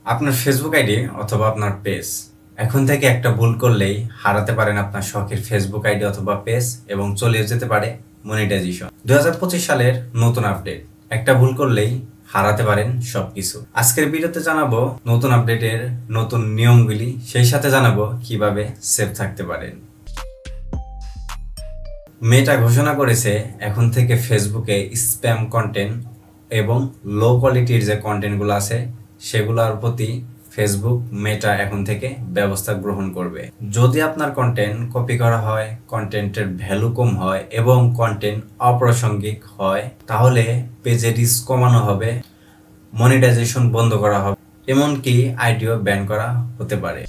আপনার Facebook ID অথবা আপনার পেজ এখন থেকে একটা ভুল করলেই হারাতে পারেন আপনার শখের ফেসবুক আইডি অথবা পেজ এবং চলে যেতে পারে মনিটাইজেশন। 2025 সালের নতুন আপডেট, একটা ভুল করলেই হারাতে পারেন সবকিছু। আজকের ভিডিওতে জানাবো নতুন আপডেটের নতুন নিয়মগুলি, সেই সাথে জানাবো কিভাবে সেফ থাকতে পারেন। মেটা ঘোষণা করেছে এখন থেকে ফেসবুকে স্প্যাম কন্টেন্ট এবং লো কোয়ালিটির যে কন্টেন্টগুলো আছে সেগুলোর প্রতি ফেসবুক মেটা এখন থেকে ব্যবস্থা গ্রহণ করবে। যদি আপনার কন্টেন্ট কপি করা হয়, কন্টেন্টের ভ্যালু কম হয় এবং কন্টেন্ট অপ্রাসঙ্গিক হয়, তাহলে পেজে রিস্ক কমানো হবে, মনিটাইজেশন বন্ধ করা হবে, এমনকি আইডিও ব্যান করা হতে পারে।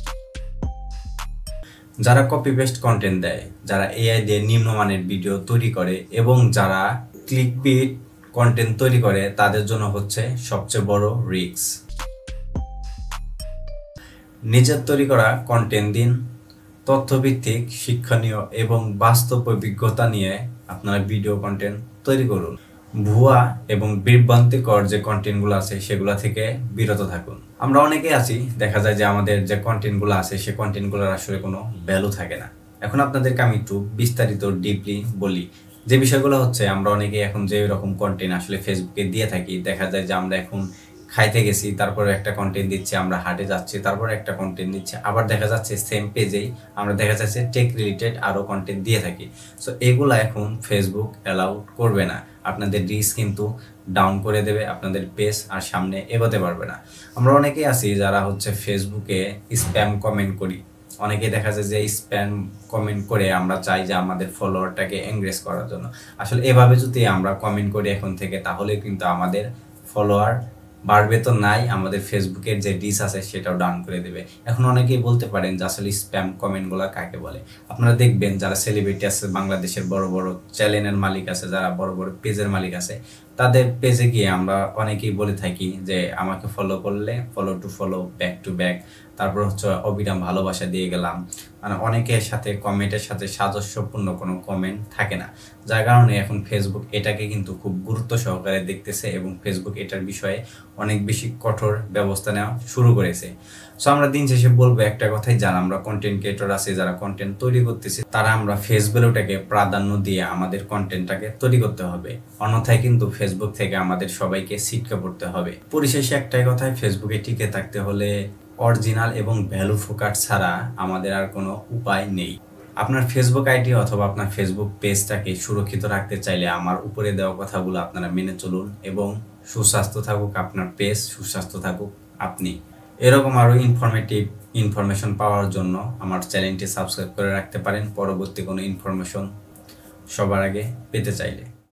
যারা কপি পেস্ট কন্টেন্ট দেয়, যারা এআই দিয়ে নিম্নমানের ভিডিও তৈরি করে এবং যারা ক্লিকবিট কন্টেন্ট তৈরি করে, তাদের জন্য হচ্ছে সবচেয়ে বড় রিস্ক। নিজের তৈরি করা কন্টেন্ট দিন, তথ্যভিত্তিক, শিক্ষণীয় এবং বাস্তব অভিজ্ঞতা নিয়ে আপনারা ভিডিও কন্টেন্ট তৈরি করুন। ভুয়া এবং বিভ্রান্তিকর যে কন্টেন্টগুলো আছে সেগুলো থেকে বিরত থাকুন। আমরা অনেকেই আছি, দেখা যায় যে আমাদের যে কন্টেন্টগুলো আছে সেই কন্টেন্টগুলোর আসলে কোনো ভ্যালু থাকে না। এখন আপনাদেরকে আমি একটু বিস্তারিত ডিপলি বলি। যে বিষয়গুলো হচ্ছে, আমরা অনেকেই এখন যে রকম কন্টেন্ট আসলে ফেসবুকে দিয়ে থাকি, দেখা যায় যে আমরা এখন খাইতে গেছি, তারপরে একটা কন্টেন্ট দিচ্ছে, আমরা হাটে যাচ্ছি, তারপরে একটা কন্টেন্ট দিচ্ছে, আবার দেখা যাচ্ছে সেম পেজেই আমরা দেখা যাচ্ছে টেক রিলেটেড আরও কন্টেন্ট দিয়ে থাকি। সো এগুলো এখন ফেসবুক অ্যালাউ করবে না, আপনাদের রিচ কিন্তু ডাউন করে দেবে, আপনাদের পেজ আর সামনে এগোতে পারবে না। আমরা অনেকেই আছি যারা হচ্ছে ফেসবুকে স্প্যাম কমেন্ট করি, অনেকেই দেখা যায় যে স্প্যাম কমেন্ট করে আমরা চাই যে আমাদের ফলোয়ারটাকে এনগেজ করার জন্য। আসলে এভাবে যদি আমরা কমেন্ট করি এখন থেকে, তাহলে কিন্তু আমাদের ফলোয়ার বাড়বে তো নাই, আমাদের ফেসবুকের যে রিচ আছে সেটাও ডাউন করে দেবে। এখন অনেকেই বলতে পারেন যে আসলে স্প্যাম কমেন্টগুলো কাকে বলে। আপনারা দেখবেন যারা সেলিব্রিটি আছে, বাংলাদেশের বড় বড় চ্যানেলের মালিক আছে, যারা বড় বড় পেজের মালিক আছে, তাদের পেজে গিয়ে আমরা অনেকেই বলে থাকি যে আমাকে ফলো করলে follow to follow, back to back, তারপর হচ্ছে অবিরাম ভালোবাসা দিয়ে গেলাম। মানে অনেকের সাথে কমেন্টের সাথে সাদস্যপূর্ণ কোনো কমেন্ট থাকে না, যার কারণে এখন ফেসবুক এটাকে কিন্তু খুব গুরুত্ব সহকারে দেখতেছে এবং ফেসবুক এটার বিষয়ে অনেক বেশি কঠোর ব্যবস্থা নেওয়া শুরু করেছে। সো আমরা দিন শেষে বলবো একটা কথাই, যারা আমরা কন্টেন্ট ক্রিয়েটর আছে, যারা কন্টেন্ট তৈরি করতেছি, তারা আমরা ফেস ভ্যালুটাকে প্রাধান্য দিয়ে আমাদের কন্টেন্টটাকে তৈরি করতে হবে, অন্যথায় কিন্তু ফেসবুক থেকে আমাদের সবাইকে ছিটকে পড়তে হবে। পরিশেষে একটাই কথাই, ফেসবুকে টিকে থাকতে হলে অরিজিনাল এবং ভ্যালু ফোকাস ছাড়া আমাদের আর কোনো উপায় নেই। আপনার ফেসবুক আইডি অথবা আপনার ফেসবুক পেজটাকে সুরক্ষিত রাখতে চাইলে আমার উপরে দেওয়া কথাগুলো আপনারা মেনে চলুন এবং সুস্বাস্থ্য থাকুক আপনার পেজ, সুস্বাস্থ্য থাকুক আপনি। এরকম আরও ইনফরমেশন পাওয়ার জন্য আমার চ্যানেলটি সাবস্ক্রাইব করে রাখতে পারেন, পরবর্তী কোনো ইনফরমেশন সবার আগে পেতে চাইলে।